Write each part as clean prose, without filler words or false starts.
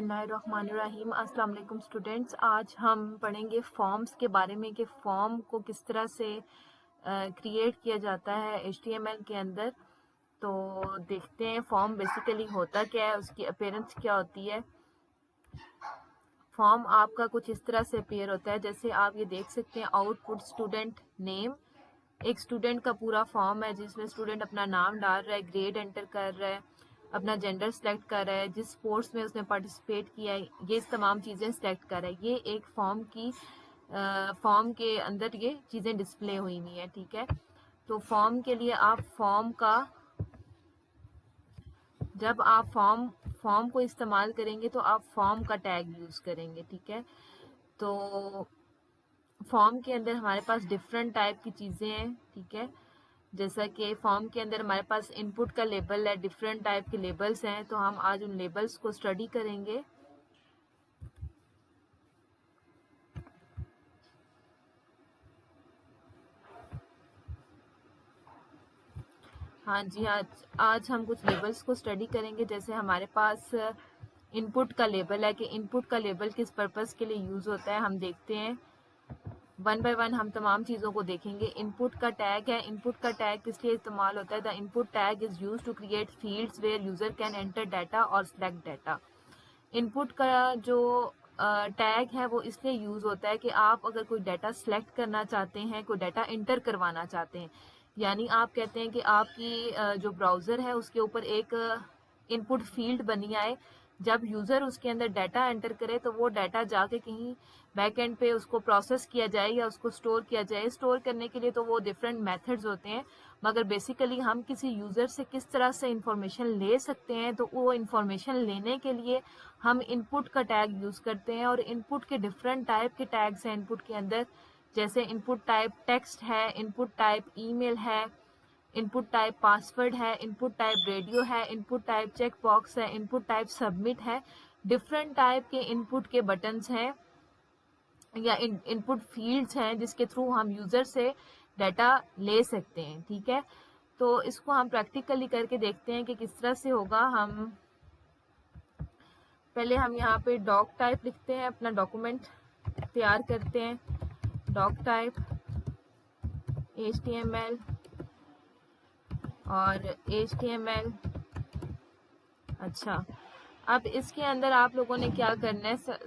बिस्मिल्लाहिर्रहमानिर्रहीम। अस्सलाम वालेकुम स्टूडेंट्स। आज हम पढ़ेंगे फॉर्म्स के बारे में कि फॉर्म को किस तरह से क्रिएट किया जाता है HTML के अंदर। तो देखते हैं फॉर्म बेसिकली होता क्या है, उसकी अपीयरेंस क्या होती है। फॉर्म आपका कुछ इस तरह से अपीयर होता है, जैसे आप ये देख सकते हैं आउटपुट स्टूडेंट नेम। एक स्टूडेंट का पूरा फॉर्म है जिसमें स्टूडेंट अपना नाम डाल रहा है, ग्रेड एंटर कर रहा है, अपना जेंडर सेलेक्ट कर रहा है, जिस स्पोर्ट्स में उसने पार्टिसिपेट किया है, ये तमाम चीज़ें सेलेक्ट कर रहा है। ये एक फॉर्म के अंदर ये चीज़ें डिस्प्ले हुई हुई हैं, ठीक है। तो फॉर्म के लिए आप जब आप फॉर्म को इस्तेमाल करेंगे तो आप फॉर्म का टैग यूज़ करेंगे, ठीक है। तो फॉर्म के अंदर हमारे पास डिफरेंट टाइप की चीज़ें हैं, ठीक है। जैसा कि फॉर्म के अंदर हमारे पास इनपुट का लेबल है, डिफरेंट टाइप के लेबल्स हैं, तो हम आज उन लेबल्स को स्टडी करेंगे। हाँ जी, आज हम कुछ लेबल्स को स्टडी करेंगे। जैसे हमारे पास इनपुट का लेबल है कि इनपुट का लेबल किस पर्पस के लिए यूज़ होता है, हम देखते हैं वन बाय वन। हम तमाम चीज़ों को देखेंगे। इनपुट का टैग है। इनपुट का टैग किस लिए इस्तेमाल होता है? The input tag is use to create fields where user can enter data और सिलेक्ट डाटा। इनपुट का जो टैग है वो इसलिए यूज़ होता है कि आप अगर कोई डाटा सेलेक्ट करना चाहते हैं, कोई डाटा इंटर करवाना चाहते हैं, यानी आप कहते हैं कि आपकी जो ब्राउज़र है उसके ऊपर एक इनपुट फील्ड बनी आए। जब यूज़र उसके अंदर डाटा एंटर करे तो वो डाटा जाके कहीं बैक एंड पे उसको प्रोसेस किया जाए या उसको स्टोर किया जाए। स्टोर करने के लिए तो वो डिफरेंट मेथड्स होते हैं, मगर बेसिकली हम किसी यूज़र से किस तरह से इंफॉर्मेशन ले सकते हैं, तो वो इंफॉर्मेशन लेने के लिए हम इनपुट का टैग यूज़ करते हैं। और इनपुट के डिफरेंट टाइप के टैग्स हैं इनपुट के अंदर, जैसे इनपुट टाइप टेक्स्ट है, इनपुट टाइप ईमेल है, इनपुट टाइप पासवर्ड है, इनपुट टाइप रेडियो है, इनपुट टाइप चेक बॉक्स है, इनपुट टाइप सबमिट है। डिफरेंट टाइप के इनपुट के बटन्स हैं या इनपुट फील्ड्स हैं जिसके थ्रू हम यूज़र से डाटा ले सकते हैं, ठीक है। तो इसको हम प्रैक्टिकली करके देखते हैं कि किस तरह से होगा। हम यहाँ पे डॉक टाइप लिखते हैं, अपना डॉक्यूमेंट तैयार करते हैं। डॉक टाइप HTML और HTML। अच्छा, अब इसके अंदर आप लोगों ने क्या करना है,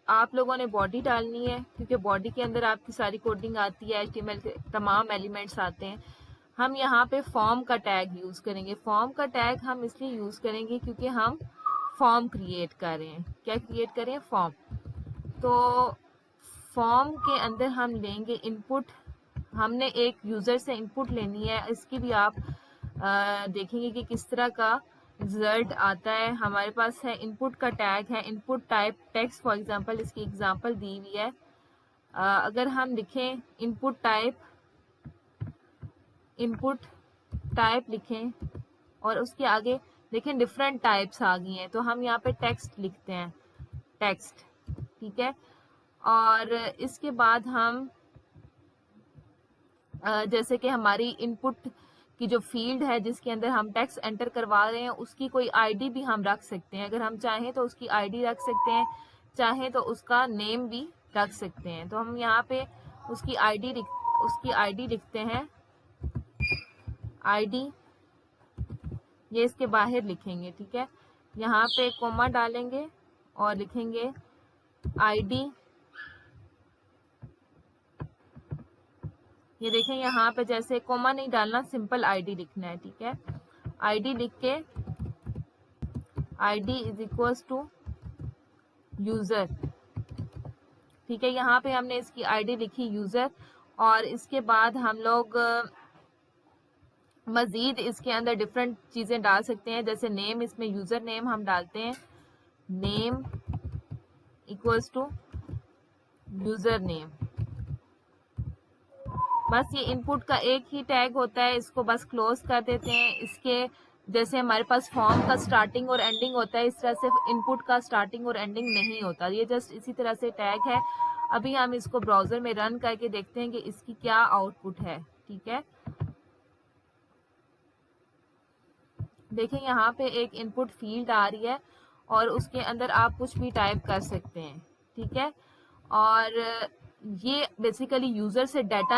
आप लोगों ने बॉडी डालनी है, क्योंकि बॉडी के अंदर आपकी सारी कोडिंग आती है, HTML के तमाम एलिमेंट्स आते हैं। हम यहाँ पे फॉर्म का टैग यूज़ करेंगे। फॉर्म का टैग हम इसलिए यूज़ करेंगे क्योंकि हम फॉर्म क्रिएट कर रहे हैं। क्या क्रिएट कर रहे हैं? फॉर्म। तो फॉर्म के अंदर हम लेंगे इनपुट। हमने एक यूज़र से इनपुट लेनी है, इसकी भी आप देखेंगे कि किस तरह का रिजल्ट आता है। हमारे पास है इनपुट का टैग है, input type text for example, इसकी एग्जांपल दी हुई है। अगर हम लिखें इनपुट टाइप लिखें और उसके आगे देखें डिफरेंट टाइप्स आ गई हैं, तो हम यहाँ पे टेक्स्ट लिखते हैं, टेक्स्ट, ठीक है। और इसके बाद हम जैसे कि हमारी इनपुट की जो फील्ड है जिसके अंदर हम टेक्स्ट एंटर करवा रहे हैं, उसकी कोई आईडी भी हम रख सकते हैं। अगर हम चाहें तो उसकी आईडी रख सकते हैं, चाहें तो उसका नेम भी रख सकते हैं। तो हम यहाँ पे उसकी आईडी लिखते हैं। आईडी ये इसके बाहर लिखेंगे, ठीक है। यहाँ पे कोमा डालेंगे और लिखेंगे आईडी। ये देखें यहाँ पे जैसे कोमा नहीं डालना, सिंपल आईडी लिखना है, ठीक है। आईडी लिख के ID is equals to user, ठीक है। यहाँ पे हमने इसकी आईडी लिखी यूजर, और इसके बाद हम लोग मजीद इसके अंदर डिफरेंट चीजें डाल सकते हैं। जैसे नेम, इसमें यूजर नेम हम डालते हैं, name equals to user name. बस ये इनपुट का एक ही टैग होता है, इसको बस क्लोज कर देते हैं। इसके जैसे हमारे पास फॉर्म का स्टार्टिंग और एंडिंग होता है, इस तरह से इनपुट का स्टार्टिंग और एंडिंग नहीं होता। ये जस्ट इसी तरह से टैग है। अभी हम इसको ब्राउजर में रन करके देखते हैं कि इसकी क्या आउटपुट है, ठीक है। देखें यहाँ पे एक इनपुट फील्ड आ रही है और उसके अंदर आप कुछ भी टाइप कर सकते हैं, ठीक है। और ये बेसिकली यूज़र से डाटा